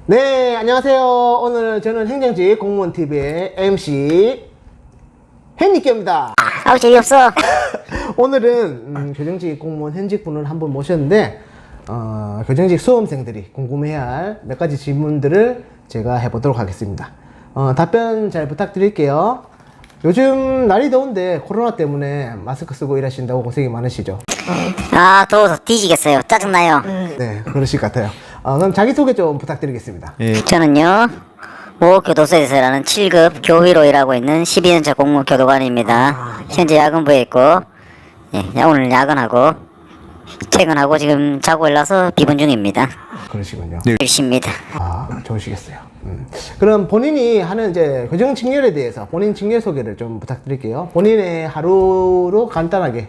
네, 안녕하세요. 오늘 저는 행정직 공무원TV의 MC hen니께입니다. 아우 재미없어. 오늘은 교정직 공무원 현직분을 한번 모셨는데 교정직 수험생들이 궁금해할 몇 가지 질문들을 제가 해보도록 하겠습니다. 답변 잘 부탁드릴게요. 요즘 날이 더운데 코로나 때문에 마스크 쓰고 일하신다고 고생이 많으시죠? 아 더워서 뒤지겠어요. 짜증나요. 네, 그러실 것 같아요. 그럼 자기소개 좀 부탁드리겠습니다. 저는요 모 교도소에서 일하는 7급 교위로 일하고 있는 12년차 공무원 교도관입니다. 현재 야근부에 있고 오늘 야근하고 퇴근하고 지금 자고 일어나서 비분 중입니다. 그러시군요. 열심입니다. 좋으시겠어요. 그럼 본인이 하는 이제 교정 직렬에 대해서 본인 직렬 소개를 좀 부탁드릴게요. 본인의 하루로 간단하게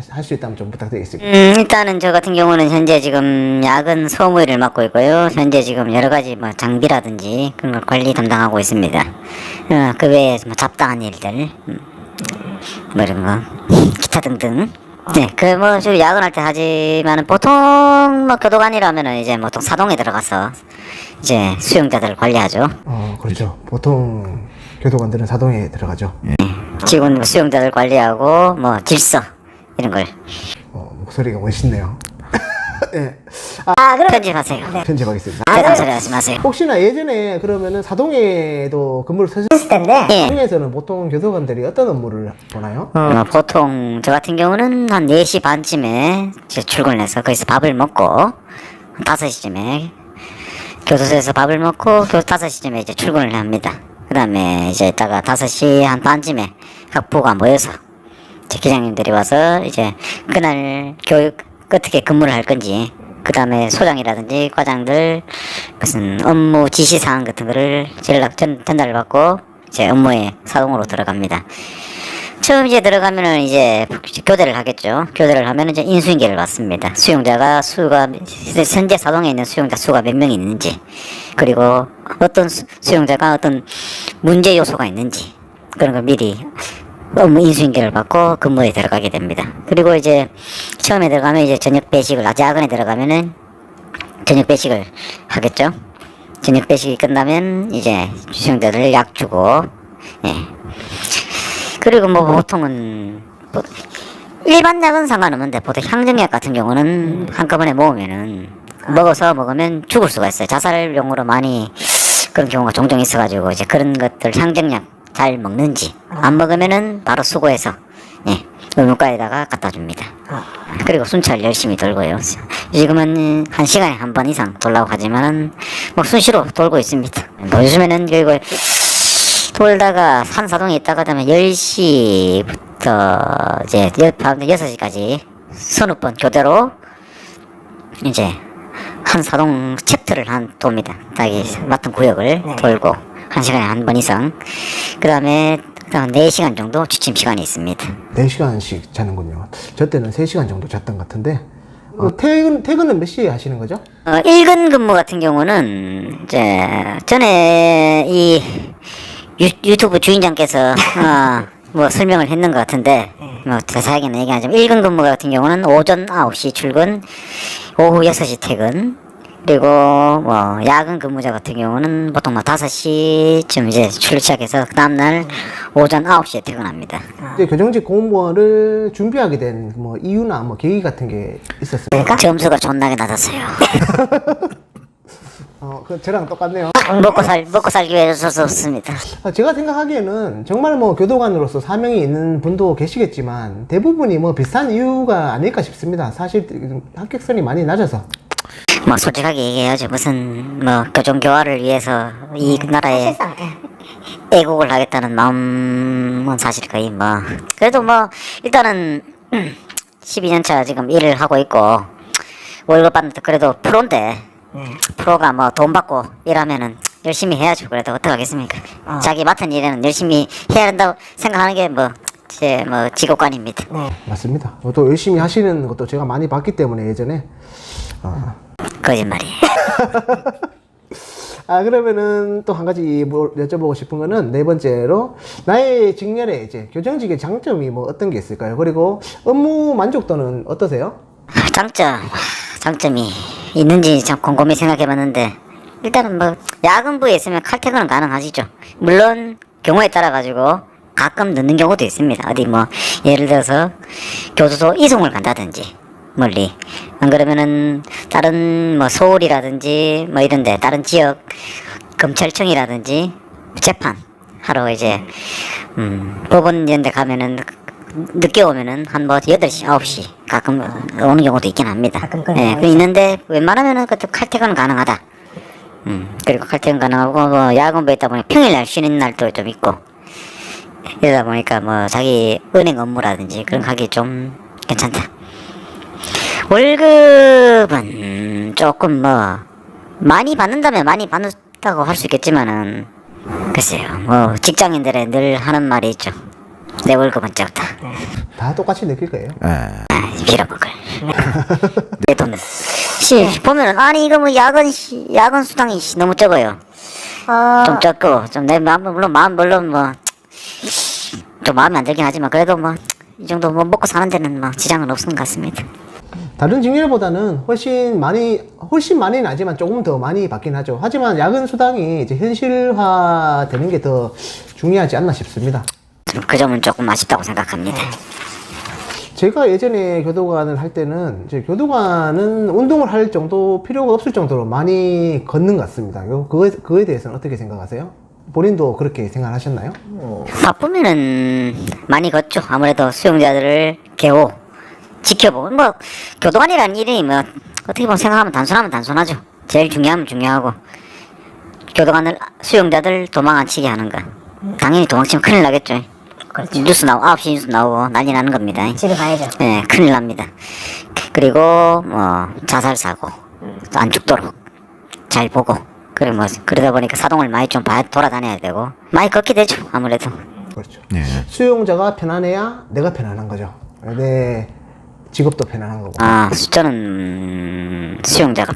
할 수 있다면 좀 부탁드리겠습니다. 일단은 저 같은 경우는 현재 지금 야근 소무 일을 맡고 있고요. 현재 지금 여러 가지 뭐 장비라든지 그런 걸 관리 담당하고 있습니다. 그 외에 뭐 잡다한 일들, 뭐 이런 거, 기타 등등. 네, 그 뭐 주로 야근할 때 하지만은 보통 뭐 교도관이라면은 이제 보통 사동에 들어가서 이제 수용자들을 관리하죠. 그렇죠. 보통 교도관들은 사동에 들어가죠. 직원 수용자들 관리하고 뭐 질서 이런 걸. 목소리가 멋있네요. 네. 그럼 편집하세요. 네. 편집하겠습니다. 대단 소리 하지 마세요. 혹시나 예전에 그러면은 사동에도 근무를 하셨을 텐데. 예. 사동에서는 보통 교도관들이 어떤 업무를 보나요? 보통 저 같은 경우는 한 4시 반쯤에 이제 출근을 해서 거기서 밥을 먹고 5시쯤에 교도소에서 밥을 먹고 5시쯤에 이제 출근을 합니다. 그 다음에 이제 이따가 5시 한 반쯤에 각 부가 모여서 이제 기장님들이 와서 이제 그날 교육 어떻게 근무를 할 건지, 그 다음에 소장이라든지 과장들 무슨 업무 지시사항 같은 거를 전달을 받고 이제 업무에 사동으로 들어갑니다. 처음 이제 들어가면은 이제 교대를 하겠죠. 교대를 하면은 이제 인수인계를 받습니다. 수용자가 수가 현재 사동에 있는 수용자 수가 몇 명이 있는지, 그리고 어떤 수용자가 어떤 문제 요소가 있는지 그런 걸 미리 업무 인수인계를 받고 근무에 들어가게 됩니다. 그리고 이제 처음에 들어가면 이제 저녁 배식을 야근에 들어가면은 저녁 배식을 하겠죠. 저녁 배식이 끝나면 이제 수용자들 약 주고, 그리고 뭐 보통은 일반 약은 상관없는데 보통 향정약 같은 경우는 한꺼번에 먹으면은 먹으면 죽을 수가 있어요. 자살용으로 많이 그런 경우가 종종 있어가지고 이제 그런 것들 향정약 잘 먹는지 안 먹으면은 바로 수거해서 의무과에다가 갖다 줍니다. 그리고 순찰 열심히 돌고요. 지금은 한 시간에 한 번 이상 돌라고 하지만은 뭐 순시로 돌고 있습니다. 뭐 요즘에는 그리고 돌다가 산사동에 있다가 되면 10시부터 이제 밤 6시까지 서너 번 교대로 이제 한 사동 챕터를 돕니다. 자기 맡은 구역을 돌고 1시간에 한 번 이상. 그 다음에 4시간 정도 취침 시간이 있습니다. 4시간씩 자는군요. 저 때는 3시간 정도 잤던 것 같은데 퇴근은 몇 시에 하시는 거죠? 일근 근무 같은 경우는 이제 전에 이 유튜브 주인장께서 뭐 설명을 했는 것 같은데 뭐 자세하게는 얘기하자면 일근 근무 같은 경우는 오전 9시 출근, 오후 6시 퇴근. 그리고 뭐 야근 근무자 같은 경우는 보통 뭐 5시쯤 이제 출근 시작해서 그 다음날 오전 9시에 퇴근합니다. 이제 교정직 공무원을 준비하게 된 뭐 이유나 뭐 계기 같은 게 있었습니까? 점수가 존나게 낮았어요. 저랑 똑같네요. 먹고 살기 위해서 썼습니다. 제가 생각하기에는 정말 뭐 교도관으로서 사명이 있는 분도 계시겠지만 대부분이 뭐 비슷한 이유가 아닐까 싶습니다. 사실 합격선이 많이 낮아서. 뭐 솔직하게 얘기해야죠. 무슨 뭐 교정 교화를 위해서 이 나라에 애국을 하겠다는 마음은 사실 거의 뭐 그래도 뭐 일단은 12년차 지금 일을 하고 있고 월급 받는 그래도 프로인데 프로가 뭐 돈 받고 일하면은 열심히 해야죠. 그래도 어떡하겠습니까? 자기 맡은 일에는 열심히 해야 한다고 생각하는 게 뭐 제 뭐 직업관입니다. 맞습니다. 또 열심히 하시는 것도 제가 많이 봤기 때문에 예전에 거짓말이에요. 그러면은 또 한 가지 뭐 여쭤보고 싶은 거는 네 번째로 나의 직렬에 이제 교정직의 장점이 뭐 어떤 게 있을까요? 그리고 업무 만족도는 어떠세요? 장점이 있는지 참 곰곰이 생각해봤는데 일단은 뭐 야근부에 있으면 칼퇴근은 가능하시죠. 물론 경우에 따라 가지고 가끔 늦는 경우도 있습니다. 어디 뭐 예를 들어서 교도소 이송을 간다든지 멀리, 안 그러면은 다른 뭐 서울이라든지 뭐 이런데 다른 지역 검찰청이라든지 재판 하러 이제 법원 이런 데 가면은 늦게 오면은 한 뭐 8시, 9시 가끔 오는 경우도 있긴 합니다. 예, 그 있는데 웬만하면은 그때 칼퇴근은 가능하다. 그리고 칼퇴근 가능하고 뭐 야근부에 있다 보니 평일날 쉬는 날도 좀 있고 이러다 보니까 뭐 자기 은행 업무라든지 그런 거 하기 좀 괜찮다. 월급은 조금 뭐 많이 받는다면 많이 받는다고 할 수 있겠지만은 글쎄요, 뭐 직장인들의 늘 하는 말이 있죠. 내 월급은 적다. 다 똑같이 느낄 거예요. 빌어먹을. 내 돈. 보면은 아니 이거 뭐 야근 수당이 너무 적어요. 좀 적고 좀 내 마음 물론 뭐 좀 마음에 안 들긴 하지만 그래도 뭐 이 정도 뭐 먹고 사는 데는 뭐 지장은 없는 것 같습니다. 다른 직렬보다는 훨씬 많이 나지만 조금 더 많이 받긴 하죠. 하지만 야근 수당이 이제 현실화되는 게 더 중요하지 않나 싶습니다. 그 점은 조금 아쉽다고 생각합니다. 제가 예전에 교도관을 할 때는 이제 교도관은 운동을 할 정도 필요가 없을 정도로 많이 걷는 것 같습니다. 그거에 대해서는 어떻게 생각하세요? 본인도 그렇게 생각하셨나요? 바쁘면은 많이 걷죠. 아무래도 수용자들을 개호 지켜보고 뭐 교도관이라는 일이 뭐 어떻게 보면 생각하면 단순하죠. 제일 중요하면 중요하고 교도관을 수용자들 도망 안 치게 하는 거. 당연히 도망치면 큰일 나겠죠. 그렇죠. 뉴스 9시 뉴스 나오고 난리 나는 겁니다. 집에 가야죠. 네, 큰일 납니다. 그리고 뭐 자살 사고 안 죽도록 잘 보고 그러다 보니까 사동을 많이 좀 돌아다녀야 되고 많이 걷게 되죠. 아무래도. 그렇죠. 네. 수용자가 편안해야 내가 편안한 거죠. 내 직업도 편안한 거고. 저는 수용자가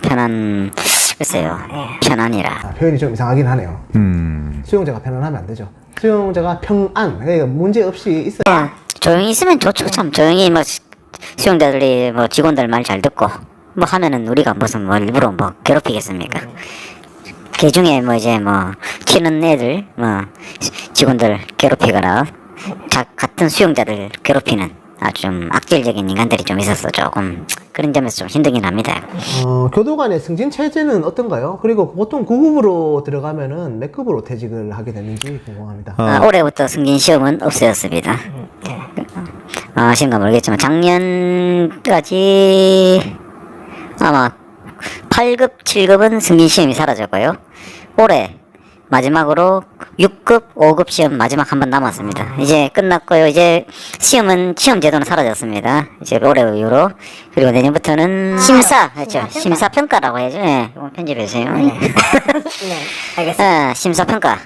글쎄요, 편안이라. 표현이 좀 이상하긴 하네요. 수용자가 편안하면 안 되죠. 수용자가 평안, 그러니까 문제 없이 있어야. 조용히 있으면 좋죠. 참 조용히 뭐 수용자들이 뭐 직원들 말 잘 듣고 뭐 하면은 우리가 무슨 뭐 일부러 뭐 괴롭히겠습니까? 그 중에 뭐 이제 뭐 튀는 애들 뭐 직원들 괴롭히거나 같은 수용자들 괴롭히는 아주 좀 악질적인 인간들이 좀 있어서 조금 그런 점에서 좀 힘들긴 합니다. 교도관의 승진 체제는 어떤가요? 그리고 보통 9급으로 들어가면은 몇 급으로 퇴직을 하게 되는지 궁금합니다. 올해부터 승진 시험은 없어졌습니다. 아신가 모르겠지만 작년까지 아마 8급, 7급은 승진 시험이 사라졌고요. 올해 마지막으로 6급, 5급 시험 마지막 한 번 남았습니다. 이제 끝났고요. 이제 시험 제도는 사라졌습니다. 이제 올해 이후로. 그리고 내년부터는 그렇죠. 심사평가라고 해야죠. 네, 이거 편집해주세요. 네, 알겠습니다. 심사평가.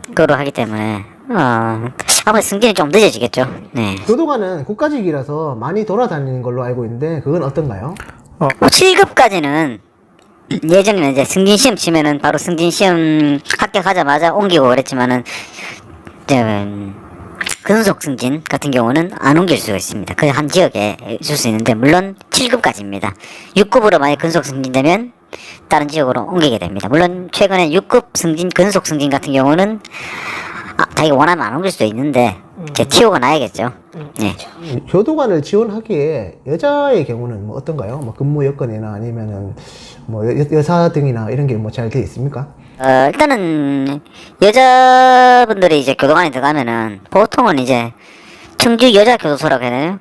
그거로 하기 때문에, 아무래도 승진이 좀 늦어지겠죠. 네. 교도관은 국가직이라서 많이 돌아다니는 걸로 알고 있는데 그건 어떤가요? 7급까지는 예전에는 이제 승진시험 치면은 바로 승진시험 합격하자마자 옮기고 그랬지만은 이제 근속 승진 같은 경우는 안 옮길 수가 있습니다. 그 한 지역에 있을 수 있는데 물론 7급까지입니다. 6급으로 만약 근속 승진되면 다른 지역으로 옮기게 됩니다. 물론 최근에 6급 승진 근속 승진 같은 경우는 자기가 원하면 안 옮길 수도 있는데 이제 티오가 나야겠죠. 네. 교도관을 지원하기에 여자의 경우는 뭐 어떤가요? 뭐 근무 여건이나 아니면은 뭐 여사 등이나 이런 게 뭐 잘 돼 있습니까? 일단은 여자분들이 이제 교도관에 들어가면은 보통은 이제 청주 여자 교도소라고 해야 되나요?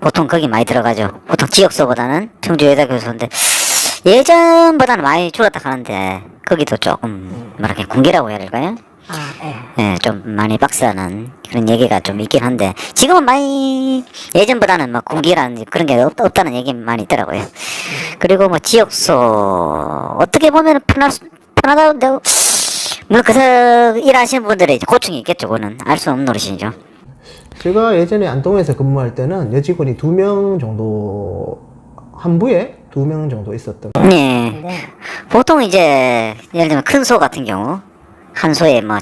보통 거기 많이 들어가죠. 보통 지역소보다는 청주 여자 교도소인데 예전보다는 많이 줄었다 하는데 거기도 조금 뭐랄까 군기라고 해야 될까요? 네, 좀 많이 빡세하는 그런 얘기가 좀 있긴 한데 지금은 많이 예전보다는 막 군기라는 그런 게 없다는 얘기 많이 있더라고요. 그리고 뭐 지역소 어떻게 보면 편하다고 물론 그래서 일하시는 분들의 이제 고충이 있겠죠. 그거는 알 수 없는 노릇이죠. 제가 예전에 안동에서 근무할 때는 여직원이 2명 정도 한 부에 2명 정도 있었던. 네. 보통 이제 예를 들면 큰 소 같은 경우 한 소에 뭐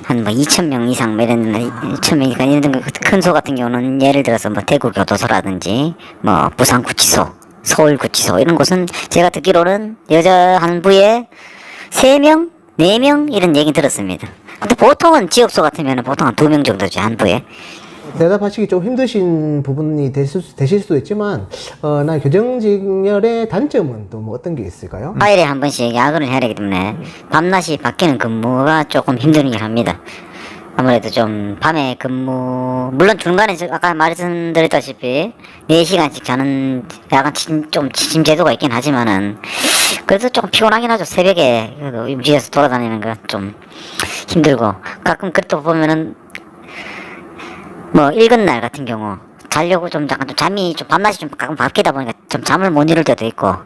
한 2,000명 이상 뭐 이런 2,000명이니까 이런 큰 소 같은 경우는 예를 들어서 뭐 대구 교도소라든지 뭐 부산 구치소, 서울 구치소 이런 곳은 제가 듣기로는 여자 한 부에 3명, 4명 이런 얘기 들었습니다. 근데 보통은 지역소 같으면 보통 한 2명 정도죠, 한 부에. 대답하시기 좀 힘드신 부분이 되실 수도 있지만, 나 교정직렬의 단점은 또 뭐 어떤 게 있을까요? 화요일에 한 번씩 야근을 해야 되기 때문에 밤낮이 바뀌는 근무가 조금 힘들긴 합니다. 아무래도 좀 밤에 근무, 물론 중간에 아까 말씀드렸다시피 4시간씩 자는 약간 좀 지침 제도가 있긴 하지만은 그래도 조금 피곤하긴 하죠. 새벽에 움직여서 돌아다니는 거 좀 힘들고, 가끔 그래도 보면은 뭐 읽은 날 같은 경우 자려고 좀 약간 좀 잠이 좀 밤낮이 좀 가끔 바뀌다 보니까 좀 잠을 못 이룰 때도 있고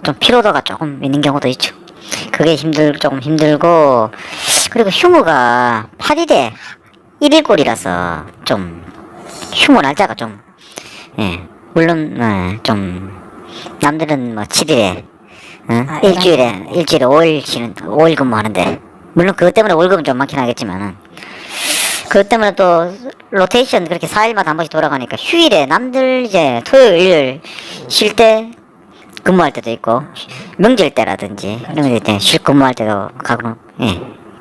좀 피로도가 조금 있는 경우도 있죠. 그게 조금 힘들고, 그리고 휴무가 8일에 1일꼴이라서 좀 휴무 날짜가 좀, 예, 물론 좀 남들은 뭐 7일에 일주일에 5일 근무하는데, 물론 그것 때문에 월급은 좀 많긴 하겠지만은 그것 때문에 또 로테이션 그렇게 4일마다 한 번씩 돌아가니까 휴일에 남들 이제 토요일 일요일 쉴 때 근무할 때도 있고, 명절 때라든지 이런 때 쉴 근무할 때도 가끔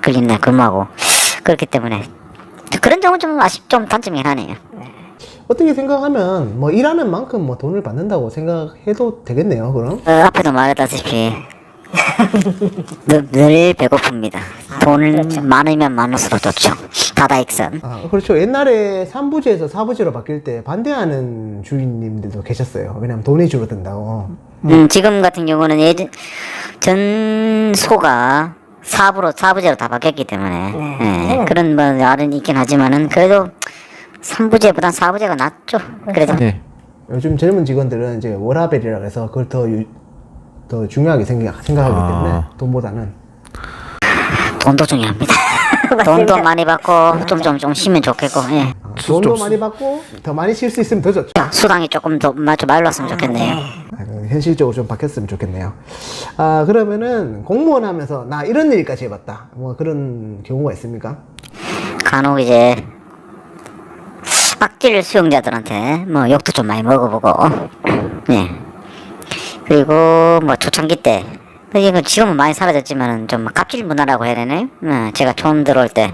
걸리는 날 근무하고, 그렇기 때문에 그런 점은 좀 단점이긴 하네요. 어떻게 생각하면 뭐 일하는 만큼 뭐 돈을 받는다고 생각해도 되겠네요, 그럼? 앞에도 말했다시피 늘 배고픕니다. 돈을 많으면 많을수록 좋죠. 다다익선. 그렇죠. 옛날에 3부제에서 4부제로 바뀔 때 반대하는 주인님들도 계셨어요. 왜냐면 돈이 줄어든다고. 지금 같은 경우는 전소가 4부제로 다 바뀌었기 때문에 그런 뭐 말은 있긴 하지만은 그래도 3부제보단 4부제가 낫죠. 그래도 요즘 젊은 직원들은 이제 워라벨이라 해서 그걸 더 중요하게 생각하기 때문에 돈보다는. 돈도 중요합니다. 돈도 많이 받고 좀 쉬면 좋겠고, 예. 돈도 많이 받고 더 많이 쉴 수 있으면 더 좋죠. 수당이 조금 더 마일렀으면 좋겠네요. 현실적으로 좀 바뀌었으면 좋겠네요. 그러면은 공무원 하면서 나 이런 일까지 해봤다, 뭐 그런 경우가 있습니까? 간혹 이제 악질 수용자들한테 뭐 욕도 좀 많이 먹어보고, 예. 그리고 뭐 초창기 때, 이게 지금은 많이 사라졌지만은 좀 갑질 문화라고 해야 되나요? 제가 처음 들어올 때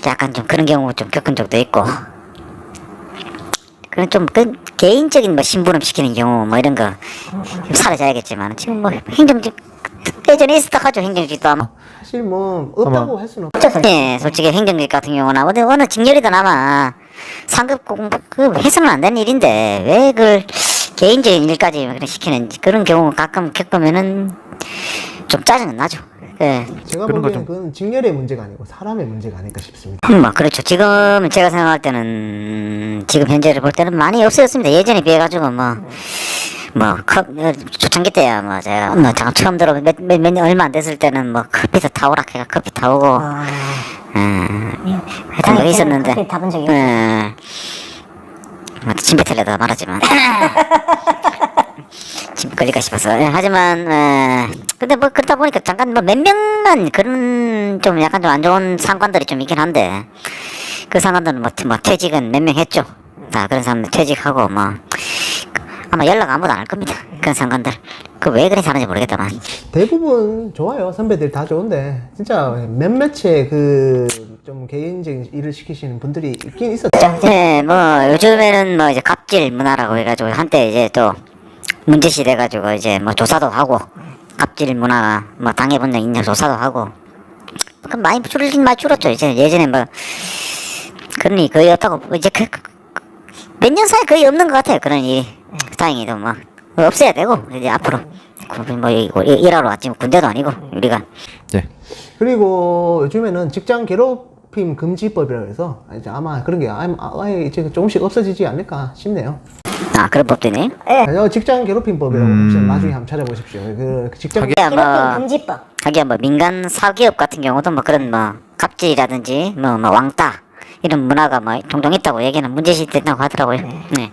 약간 좀 그런 경우 좀 겪은 적도 있고, 그런 좀 개인적인 뭐 심부름 시키는 경우 뭐 이런 거 사라져야겠지만, 지금 뭐 행정직 예전에 있었다 하죠. 행정직도 아마. 사실 뭐 없다고 할 수는 없죠. 예, 솔직히 행정직 같은 경우는 어느 직렬이든 아마 상급 공부 해서는 안 되는 일인데 왜 그걸 개인적인 일까지 시키는지, 그런 경우 가끔 겪으면은 좀 짜증은 나죠. 예. 제가 보기에는 그건 직렬의 문제가 아니고 사람의 문제가 아닐까 싶습니다. 뭐 그렇죠. 지금 제가 생각할 때는 지금 현재를 볼 때는 많이 없어졌습니다. 예전에 비해 가지고 초창기 때야 제가 잠깐 처음 들어 얼마 안 됐을 때는 커피도 타오라 해가 커피 타오고 했던 적이 있었는데, 커피 타본 적이 침 뱉으려다 말하지만 침 걸릴까 싶어서. 하지만 근데 뭐 그러다 보니까 잠깐 몇 명만 그런 좀 약간 좀 안 좋은 상관들이 좀 있긴 한데, 그 상관들은 퇴직은 몇 명 했죠. 다 그런 사람들 퇴직하고 아마 연락 아무도 안 할 겁니다. 그런 상관들. 그 왜 그래 사는지 모르겠다만. 대부분 좋아요. 선배들 다 좋은데 진짜 몇몇의 좀 개인적인 일을 시키시는 분들이 있긴 있었죠. 네, 요즘에는 이제 갑질 문화라고 해가지고, 한때 이제 또 문제시 돼가지고 이제 조사도 하고, 갑질 문화가 당해본 적 있냐 조사도 하고, 많이 줄었죠. 이제 예전에 그런 일이 거의 없다고, 이제 몇 년 사이 거의 없는 것 같아요. 그런 일이. 다행히도 없어야 되고, 이제 앞으로 일하러 왔지 군대도 아니고 우리가. 네. 그리고 요즘에는 직장 괴롭힘 금지법이라고 해서 이제 아마 그런 게 아예 이제 조금씩 없어지지 않을까 싶네요. 그런 법도 있네요. 직장 괴롭힘법이라고 혹시 나중에 한번 찾아보십시오. 그 직장 괴롭힘 금지법. 하기야 민간 사기업 같은 경우도 그런 갑질이라든지 왕따 이런 문화가 종종 있다고 얘기는 문제시 된다고 하더라고요. 네.